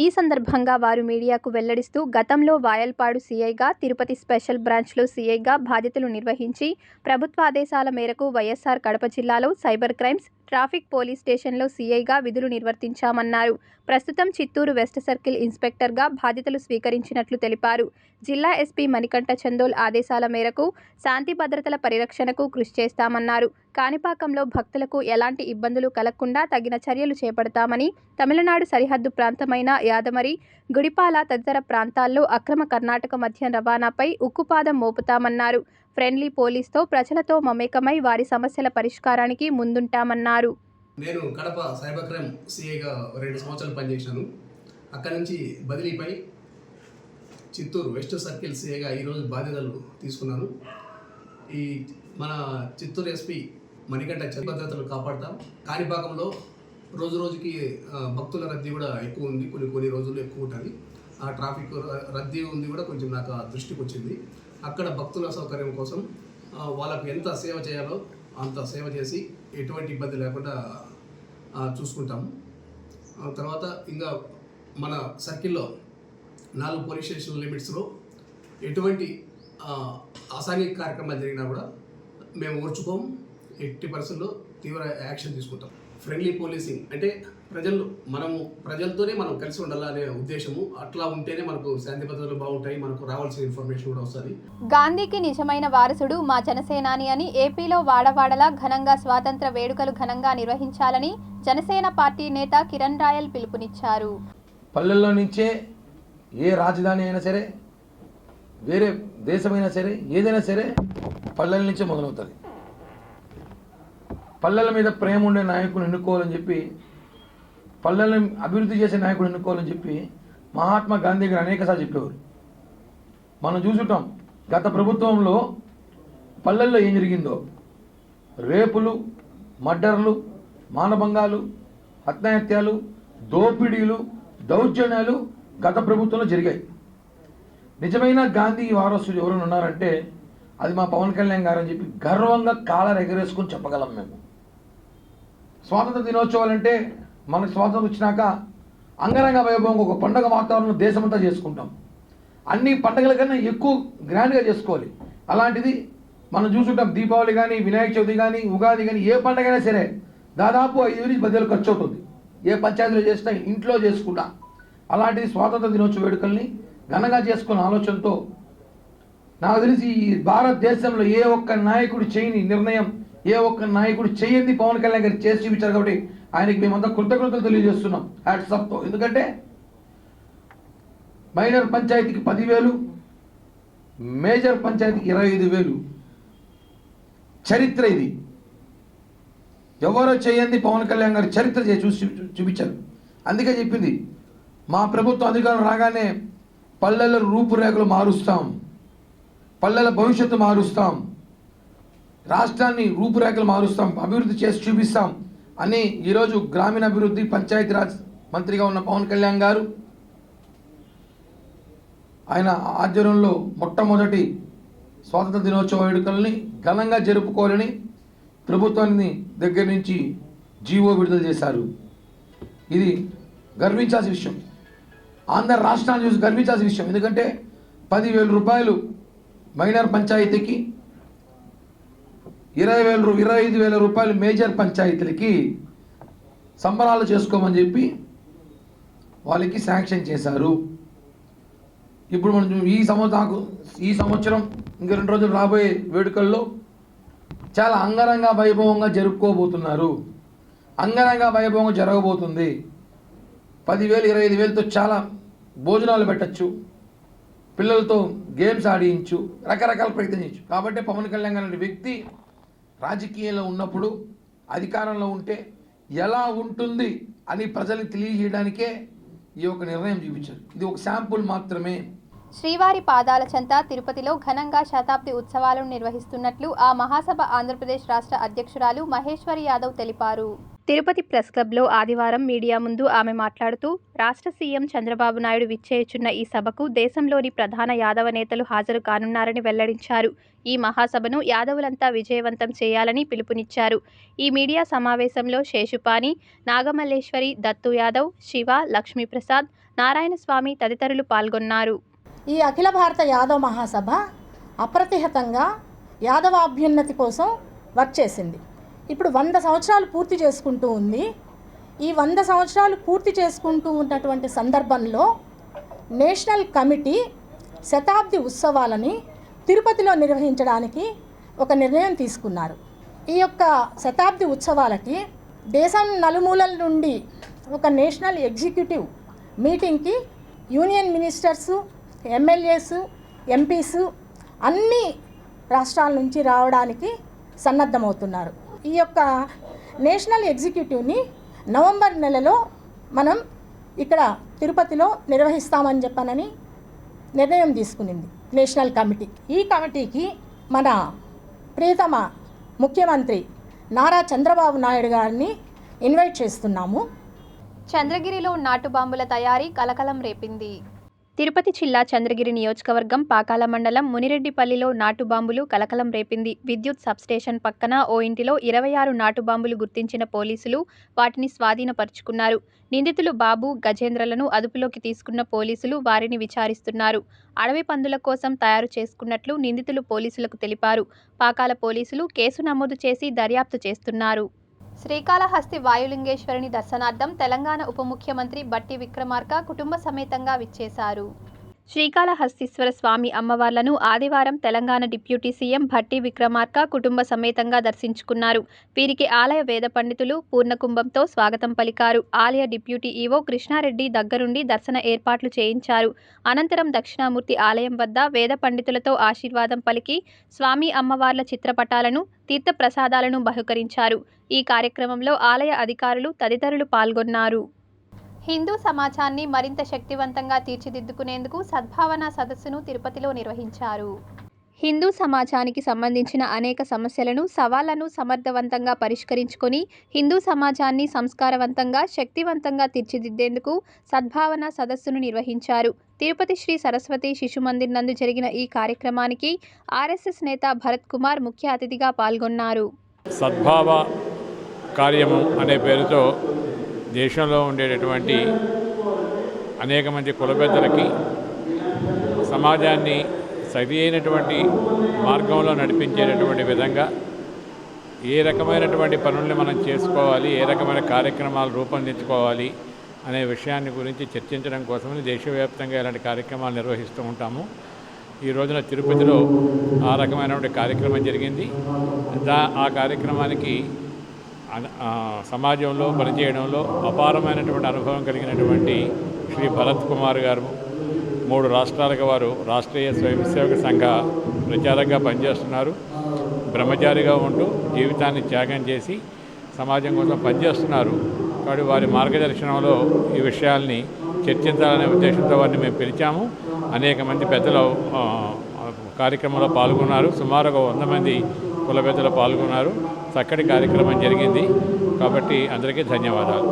ఈ సందర్భంగా వారు మీడియాకు వెల్లడిస్తూ గతంలో వాయల్పాడు సీఐగా, తిరుపతి స్పెషల్ బ్రాంచ్లో సీఐగా బాధ్యతలు నిర్వహించి ప్రభుత్వ ఆదేశాల మేరకు వైఎస్ఆర్ కడప జిల్లాలో సైబర్ క్రైమ్స్, ట్రాఫిక్ పోలీస్ స్టేషన్లో సీఐగా విధులు నిర్వర్తించామన్నారు. ప్రస్తుతం చిత్తూరు వెస్ట్ సర్కిల్ ఇన్స్పెక్టర్గా బాధ్యతలు స్వీకరించినట్లు తెలిపారు. జిల్లా ఎస్పీ మణికంఠ చందోల్ ఆదేశాల మేరకు శాంతి భద్రతల పరిరక్షణకు కృషి చేస్తామన్నారు. కాణిపాకంలో భక్తులకు ఎలాంటి ఇబ్బందులు కలగకుండా తగిన చర్యలు చేపడతామని, తమిళనాడు సరిహద్దు ప్రాంతమైన యాదమరి, గుడిపాల తదితర ప్రాంతాల్లో అక్రమ కర్ణాటక మద్యం రవాణాపై ఉక్కుపాదం మోపుతామన్నారు. ఫ్రెండ్లీ పోలీస్తో ప్రజలతో మమేకమై వారి సమస్యల పరిష్కారానికి ముందుంటామన్నారు. నేను కడప సైబర్ క్రైమ్ సిఐగా 2 సంవత్సరాలు పనిచేశాను. అక్కడి నుంచి బదిలీపై చిత్తూరు వెస్ట్ సర్కిల్ సిఐగా ఈరోజు బాధ్యతలు తీసుకున్నాను. ఈ మన చిత్తూరు ఎస్పీ మణికంఠ భద్రతలు కాపాడతాం. కాణిపాకంలో రోజు రోజుకి భక్తుల రద్దీ కూడా ఎక్కువ ఉంది, కొన్ని రోజులు ఎక్కువ ఉంటుంది. ఆ ట్రాఫిక్ రద్దీ ఉంది కూడా కొంచెం నాకు దృష్టికి వచ్చింది. అక్కడ భక్తుల సౌకర్యం కోసం వాళ్ళకు ఎంత సేవ చేయాలో అంత సేవ చేసి ఎటువంటి ఇబ్బంది లేకుండా చూసుకుంటాము. తర్వాత ఇంకా మన సర్కిల్లో 4 పోలీస్ స్టేషన్ లిమిట్స్లో ఎటువంటి అసాంఘిక కార్యక్రమాలు జరిగినా కూడా మేము ఓర్చుకోము. 80% తీవ్ర యాక్షన్ తీసుకుంటాం. ఫ్రెండ్లీ పోలీసింగ్ అంటే మనము ప్రజలతోనే మనం కలిసి ఉండాలనే ఉద్దేశము. అట్లా ఉంటేనే మనకు శాంతి భద్రతలు బాగుంటాయి, మనకు రావాల్సిన ఇన్ఫర్మేషన్ కూడా వస్తుంది. గాంధీకి నిజమైన వారసుడు మా జనసేనాని అని ఏపీలో వాడవాడలా ఘనంగా స్వాతంత్ర వేడుకలు ఘనంగా నిర్వహించాలని జనసేన పార్టీ నేత కిరణ్ రాయల్ పిలుపునిచ్చారు. పల్లెల్లో నుంచే ఏ రాజధాని అయినా సరే, వేరే దేశమైనా సరే, ఏదైనా సరే పల్లెల నుంచే మొదలవుతుంది. పల్లెల మీద ప్రేమ ఉండే నాయకుడు ఎన్నుకోవాలని చెప్పి, పల్లెలను అభివృద్ధి చేసే నాయకుడు ఎన్నుకోవాలని చెప్పి మహాత్మా గాంధీ గారు అనేకసార్లు చెప్పేవారు. మనం చూసుంటాం గత ప్రభుత్వంలో పల్లెల్లో ఏం జరిగిందో. రేపులు, మర్డర్లు, మానభంగాలు, హత్యాహత్యాలు, దోపిడీలు, దౌర్జన్యాలు గత ప్రభుత్వంలో జరిగాయి. నిజమైన గాంధీ వారసులు ఎవరైనా ఉన్నారంటే అది మా పవన్ కళ్యాణ్ గారు అని చెప్పి గర్వంగా కాలర్ ఎగరేసుకొని చెప్పగలం. మేము స్వాతంత్ర దినోత్సవాలంటే మనకు స్వాతంత్రం వచ్చినాక అంగరంగ వైభవంగా ఒక పండుగ వాతావరణం దేశమంతా చేసుకుంటాం. అన్ని పండుగల కన్నా ఎక్కువ గ్రాండ్గా చేసుకోవాలి. అలాంటిది మనం చూసుకుంటాం. దీపావళి కానీ, వినాయక చవితి కానీ, ఉగాది కానీ, ఏ పండుగ అయినా సరే దాదాపు 5 నుంచి 10 వేలు ఖర్చు అవుతుంది. ఏ పంచాయతీలో చేసినా, ఇంట్లో చేసుకుంటా. అలాంటిది స్వాతంత్ర దినోత్సవ వేడుకల్ని ఘనంగా చేసుకున్న ఆలోచనతో నాకు తెలిసి ఈ భారతదేశంలో ఏ ఒక్క నాయకుడు చేయని నిర్ణయం, ఏ ఒక్క నాయకుడు చేయని పవన్ కళ్యాణ్ గారు చేసి చూపించారు. కాబట్టి ఆయనకి మేమంతా కృతజ్ఞతలు తెలియజేస్తున్నాం హ్యాట్సాప్తో. ఎందుకంటే మైనర్ పంచాయతీకి 10,000, మేజర్ పంచాయతీకి 25,000 చరిత్ర ఇది. ఎవరో చేయండి పవన్ కళ్యాణ్ గారు చరిత్ర చూసి చూపించారు. అందుకే చెప్పింది మా ప్రభుత్వం అధికారం రాగానే పల్లెల రూపురేఖలు మారుస్తాం. పల్లెల భవిష్యత్తు మారుస్తాం, రాష్ట్రాన్ని రూపురేఖలు మారుస్తాం, అభివృద్ధి చేసి చూపిస్తాం అని ఈరోజు గ్రామీణాభివృద్ధి పంచాయతీరాజ్ మంత్రిగా ఉన్న పవన్ కళ్యాణ్ గారు ఆయన ఆధ్వర్యంలో మొట్టమొదటి స్వాతంత్ర దినోత్సవ వేడుకల్ని ఘనంగా జరుపుకోవాలని ప్రభుత్వాన్ని దగ్గర నుంచి జీవో విడుదల చేశారు. ఇది గర్వించాల్సిన విషయం, ఆంధ్ర రాష్ట్రాన్ని చూసి గర్వించాల్సిన విషయం. ఎందుకంటే 10,000 రూపాయలు మైనర్ పంచాయతీకి, 25,000 రూపాయలు మేజర్ పంచాయతీలకి సంబరాలు చేసుకోమని చెప్పి వాళ్ళకి శాంక్షన్ చేశారు. ఇప్పుడు మనం ఈ సంవత్సరం ఇంక 2 రోజులు రాబోయే వేడుకల్లో చాలా అంగరంగ వైభవంగా జరుపుకోబోతున్నారు. అంగరంగ వైభవంగా జరగబోతుంది. 10,000, 25,000తో చాలా భోజనాలు పెట్టచ్చు, పిల్లలతో గేమ్స్ ఆడించు, రకరకాల ప్రయత్నం చేయొచ్చు. కాబట్టి పవన్ కళ్యాణ్ గారి వ్యక్తి రాజకీయాల్లో ఉన్నప్పుడు, అధికారంలో ఉంటే ఎలా ఉంటుంది అని ప్రజలకు తెలియజేయడానికే ఈ యొక్క నిర్ణయం చూపించారు. ఇది ఒక శాంపుల్ మాత్రమే. శ్రీవారి పాదాల చెంత తిరుపతిలో ఘనంగా శతాబ్ది ఉత్సవాలను నిర్వహిస్తున్నట్లు ఆ మహాసభ ఆంధ్రప్రదేశ్ రాష్ట్ర అధ్యక్షురాలు మహేశ్వరి యాదవ్ తెలిపారు. తిరుపతి ప్రెస్ క్లబ్లో ఆదివారం మీడియా ముందు ఆమె మాట్లాడుతూ, రాష్ట్ర సీఎం చంద్రబాబు నాయుడు విచ్చేయుచున్న ఈ సభకు దేశంలోని ప్రధాన యాదవ నేతలు హాజరు కానున్నారని వెల్లడించారు. ఈ మహాసభను యాదవులంతా విజయవంతం చేయాలని పిలుపునిచ్చారు. ఈ మీడియా సమావేశంలో శేషుపాని, నాగమల్లేశ్వరి, దత్తు యాదవ్, శివ, లక్ష్మీప్రసాద్, నారాయణస్వామి తదితరులు పాల్గొన్నారు. ఈ అఖిల భారత యాదవ మహాసభ అప్రతిహతంగా యాదవాభ్యున్నతి కోసం వర్క్ చేసింది. ఇప్పుడు 100 సంవత్సరాలు పూర్తి చేసుకుంటూ ఉంది. ఈ 100 సంవత్సరాలు పూర్తి చేసుకుంటూ ఉన్నటువంటి సందర్భంలో నేషనల్ కమిటీ శతాబ్ది ఉత్సవాలని తిరుపతిలో నిర్వహించడానికి ఒక నిర్ణయం తీసుకున్నారు. ఈ యొక్క శతాబ్ది ఉత్సవాలకి దేశం నలుమూలల నుండి ఒక నేషనల్ ఎగ్జిక్యూటివ్ మీటింగ్కి యూనియన్ మినిస్టర్సు, ఎమ్మెల్యేసు, ఎంపీసు అన్ని రాష్ట్రాల నుంచి రావడానికి సన్నద్ధమవుతున్నారు. ఈ యొక్క నేషనల్ ఎగ్జిక్యూటివ్ని నవంబర్ నెలలో మనం ఇక్కడ తిరుపతిలో నిర్వహిస్తామని చెప్పనని నిర్ణయం తీసుకునింది నేషనల్ కమిటీ. ఈ కమిటీకి మన ప్రియతమ ముఖ్యమంత్రి నారా చంద్రబాబు నాయుడు గారిని ఇన్వైట్ చేస్తున్నాము. చంద్రగిరిలో నాటు బాంబుల తయారీ కలకలం రేపింది. తిరుపతి జిల్లా చంద్రగిరి నియోజకవర్గం పాకాల మండలం మునిరెడ్డిపల్లిలో నాటు బాంబులు కలకలం రేపింది. విద్యుత్ సబ్స్టేషన్ పక్కన ఓ ఇంటిలో 26 నాటు బాంబులు గుర్తించిన పోలీసులు వాటిని స్వాధీనపరుచుకున్నారు. నిందితులు బాబు, గజేంద్రలను అదుపులోకి తీసుకున్న పోలీసులు వారిని విచారిస్తున్నారు. అడవి పందుల కోసం తయారు చేసుకున్నట్లు నిందితులు పోలీసులకు తెలిపారు. పాకాల పోలీసులు కేసు నమోదు చేసి దర్యాప్తు చేస్తున్నారు. శ్రీకాళహస్తి వాయులింగేశ్వరుని దర్శనార్థం తెలంగాణ ఉప ముఖ్యమంత్రి బట్టి విక్రమార్క కుటుంబ సమేతంగా విచ్చేశారు. శ్రీకాళహస్తీశ్వర స్వామి అమ్మవార్లను ఆదివారం తెలంగాణ డిప్యూటీ సీఎం భట్టి విక్రమార్క కుటుంబ సమేతంగా దర్శించుకున్నారు. వీరికి ఆలయ వేద పండితులు పూర్ణకుంభంతో స్వాగతం పలికారు. ఆలయ డిప్యూటీ ఈవో కృష్ణారెడ్డి దగ్గరుండి దర్శన ఏర్పాట్లు చేయించారు. అనంతరం దక్షిణామూర్తి ఆలయం వద్ద వేద పండితులతో ఆశీర్వాదం పలికి స్వామి అమ్మవార్ల చిత్రపటాలను, తీర్థప్రసాదాలను బహుకరించారు. ఈ కార్యక్రమంలో ఆలయ అధికారులు తదితరులు పాల్గొన్నారు. హిందూ సమాజాన్ని మరింత శక్తివంతంగా తీర్చిదిద్దుకునేందుకు సద్భావన సదస్సును తిరుపతిలో నిర్వహించారు. హిందూ సమాజానికి సంబంధించిన అనేక సమస్యలను, సవాళ్లను సమర్థవంతంగా పరిష్కరించుకొని హిందూ సమాజాన్ని సంస్కారవంతంగా, శక్తివంతంగా తీర్చిదిద్దేందుకు సద్భావన సదస్సును నిర్వహించారు. తిరుపతి శ్రీ సరస్వతి శిశు మందిర్ నందు జరిగిన ఈ కార్యక్రమానికి ఆర్ఎస్ఎస్ నేత భరత్ కుమార్ ముఖ్య అతిథిగా పాల్గొన్నారు. సద్భావ కార్యము అనే పేరుతో దేశంలో ఉండేటటువంటి అనేక మంది కుల పెద్దలకి సమాజాన్ని సరి అయినటువంటి మార్గంలో నడిపించేటటువంటి విధంగా ఏ రకమైనటువంటి పనుల్ని మనం చేసుకోవాలి, ఏ రకమైన కార్యక్రమాలు రూపొందించుకోవాలి అనే విషయాన్ని గురించి చర్చించడం కోసమని దేశవ్యాప్తంగా ఇలాంటి కార్యక్రమాలు నిర్వహిస్తూ ఉంటాము. ఈ రోజున తిరుపతిలో ఆ రకమైనటువంటి కార్యక్రమం జరిగింది. ఆ కార్యక్రమానికి సమాజంలో పనిచేయడంలో అపారమైనటువంటి అనుభవం కలిగినటువంటి శ్రీ భరత్ కుమార్ గారు 3 రాష్ట్రాలుగా వారు రాష్ట్రీయ స్వయం సేవక సంఘ ప్రచారంగా పనిచేస్తున్నారు. బ్రహ్మచారిగా ఉంటూ జీవితాన్ని త్యాగం చేసి సమాజం కోసం పనిచేస్తున్నారు. కాబట్టి వారి మార్గదర్శనంలో ఈ విషయాల్ని చర్చించాలనే ఉద్దేశంతో వారిని మేము పిలిచాము. అనేక మంది పెద్దలు కార్యక్రమంలో పాల్గొన్నారు. సుమారు ఒక 100 మంది కుల పెద్దలు పాల్గొన్నారు. చక్కటి కార్యక్రమం జరిగింది. కాబట్టి అందరికీ ధన్యవాదాలు.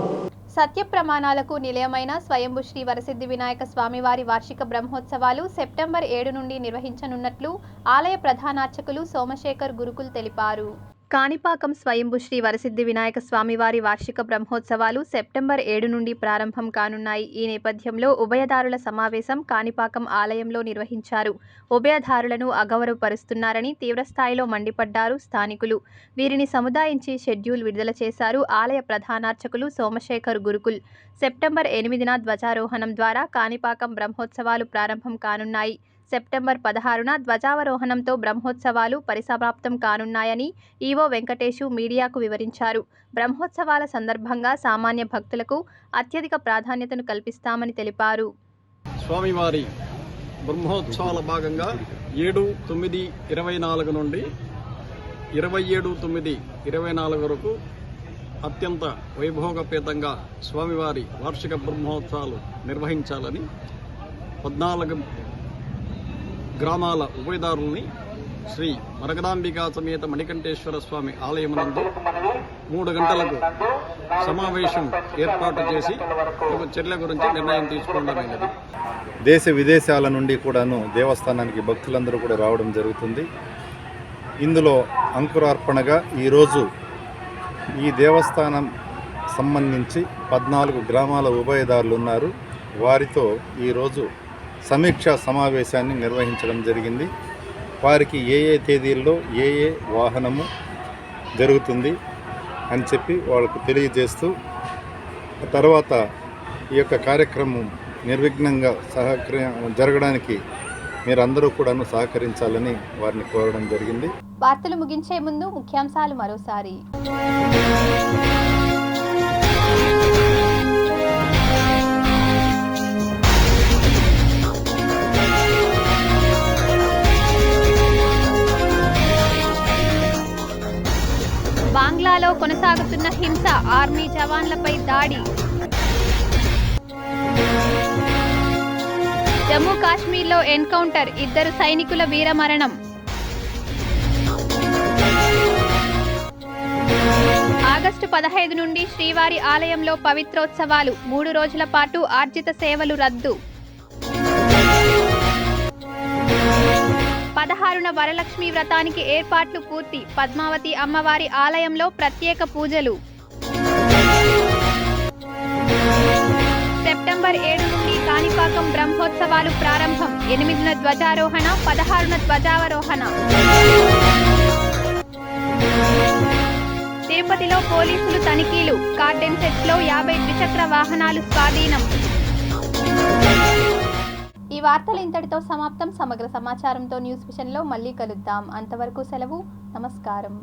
సత్య ప్రమాణాలకు నిలయమైన స్వయంభూ శ్రీ వరసిద్ధి వినాయక స్వామివారి వార్షిక బ్రహ్మోత్సవాలు సెప్టెంబర్ 7 నుండి నిర్వహించనున్నట్లు ఆలయ ప్రధానార్చకులు సోమశేఖర్ గురుకుల్ తెలిపారు. కాణిపాకం స్వయంభూ శ్రీ వరసిద్ధి వినాయక స్వామివారి వార్షిక బ్రహ్మోత్సవాలు సెప్టెంబర్ 7 నుండి ప్రారంభం కానున్నాయి. ఈ నేపథ్యంలో ఉభయదారుల సమావేశం కాణిపాకం ఆలయంలో నిర్వహించారు. ఉభయదారులను అగౌరవపరుస్తున్నారని తీవ్రస్థాయిలో మండిపడ్డారు స్థానికులు. వీరిని సముదాయించి షెడ్యూల్ విడుదల చేశారు ఆలయ ప్రధానార్చకులు సోమశేఖర్ గురుకుల్. సెప్టెంబర్ 8న ధ్వజారోహణం ద్వారా కాణిపాకం బ్రహ్మోత్సవాలు ప్రారంభం కానున్నాయి. సెప్టెంబర్ 16న ధ్వజావరోహణంతో బ్రహ్మోత్సవాలు పరిసమాప్తం కానున్నాయని ఈవో వెంకటేశు మీడియాకు వివరించారు. బ్రహ్మోత్సవాల సందర్భంగా సామాన్య భక్తులకు అత్యధిక ప్రాధాన్యతను కల్పిస్తామని తెలిపారు. స్వామివారి బ్రహ్మోత్సవాల భాగంగా 7/9/24 నుండి 27/9/24 వరకు అత్యంత వైభోగపేతంగా స్వామివారి వార్షిక బ్రహ్మోత్సవాలు నిర్వహించాలని 14 గ్రామాల ఉభయదారుల్ని శ్రీ మరగదాంబికా సమేత మణికంఠేశ్వర స్వామి ఆలయమునందు 3 గంటలకు సమావేశం ఏర్పాటు చేసి ఒక చర్యల గురించి నిర్ణయం తీసుకోవడమైనది. దేశ విదేశాల నుండి కూడాను దేవస్థానానికి భక్తులందరూ కూడా రావడం జరుగుతుంది. ఇందులో అంకురార్పణగా ఈరోజు ఈ దేవస్థానం సంబంధించి 14 గ్రామాల ఉభయదారులు ఉన్నారు. వారితో ఈరోజు సమీక్షా సమావేశాన్ని నిర్వహించడం జరిగింది. వారికి ఏ తేదీల్లో ఏ వాహనము జరుగుతుంది అని చెప్పి వాళ్ళకు తెలియజేస్తూ తర్వాత ఈ యొక్క కార్యక్రమం నిర్విఘ్నంగా జరగడానికి మీరందరూ కూడాను సహకరించాలని వారిని కోరడం జరిగింది. వార్తలు ముగించే ముందు ముఖ్యాంశాలు మరోసారి. బంగ్లాలో కొనసాగుతున్న హింస, ఆర్మీ జవాన్లపై దాడి. జమ్మూ కాశ్మీర్లో ఎన్కౌంటర్, 2 సైనికుల వీరమరణం. ఆగస్టు 15 నుండి శ్రీవారి ఆలయంలో పవిత్రోత్సవాలు, 3 రోజుల పాటు ఆర్జిత సేవలు రద్దు. 16న వరలక్ష్మి వ్రతానికి ఏర్పాట్లు పూర్తి, పద్మావతి అమ్మవారి ఆలయంలో ప్రత్యేక పూజలు. సెప్టెంబర్ 7 నుండి కాణిపాకం బ్రహ్మోత్సవాలు ప్రారంభం, 8న ధ్వజారోహణ, 16న ధ్వజావరోహణ. తిరుపతిలో పోలీసులు తనిఖీలు, గార్డెన్ సెట్స్లో 50 ద్విచక్ర వాహనాలు స్వాధీనం. ఈ వార్తలు ఇంతటితో సమాప్తం. సమగ్ర సమాచారంతో న్యూస్ విషన్లో మళ్ళీ కలుద్దాం. అంతవరకు సెలవు. నమస్కారం.